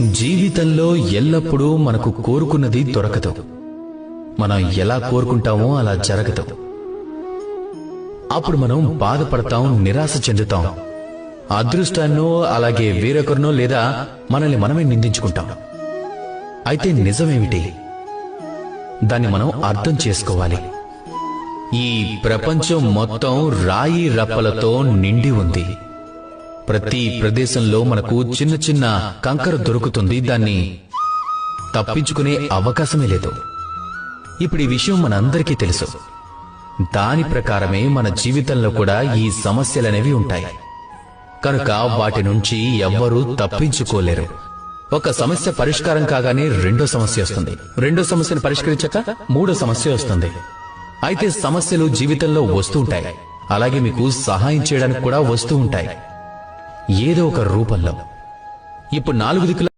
జీవితంలో ఎల్లప్పుడూ మనకు కోరుకున్నది దొరకదు. మనం ఎలా కోరుకుంటామో అలా జరగదు. అప్పుడు మనం బాధపడతాం, నిరాశ చెందుతాం, అదృష్టాన్నో అలాగే వేరొకరినో లేదా మనల్ని మనమే నిందించుకుంటాం. అయితే నిజమేమిటి? దాన్ని మనం అర్థం చేసుకోవాలి. ఈ ప్రపంచం మొత్తం రాయి రప్పలతో నిండి ఉంది. ప్రతి ప్రదేశంలో మనకు చిన్న చిన్న కంకర దొరుకుతుంది. దాన్ని తప్పించుకునే అవకాశమే లేదు. ఇప్పుడు ఈ విషయం మనందరికీ తెలుసు. దాని ప్రకారమే మన జీవితంలో కూడా ఈ సమస్యలనేవి ఉంటాయి. కనుక వాటి నుంచి ఎవ్వరూ తప్పించుకోలేరు. ఒక సమస్య పరిష్కారం కాగానే రెండో సమస్య వస్తుంది. రెండో సమస్యను పరిష్కరించాక మూడో సమస్య వస్తుంది. అయితే సమస్యలు జీవితంలో వస్తూ ఉంటాయి. అలాగే మీకు సహాయం చేయడానికి కూడా వస్తూ ఉంటాయి, ఏదో ఒక రూపంలో. ఇప్పుడు 4 దిక్కుల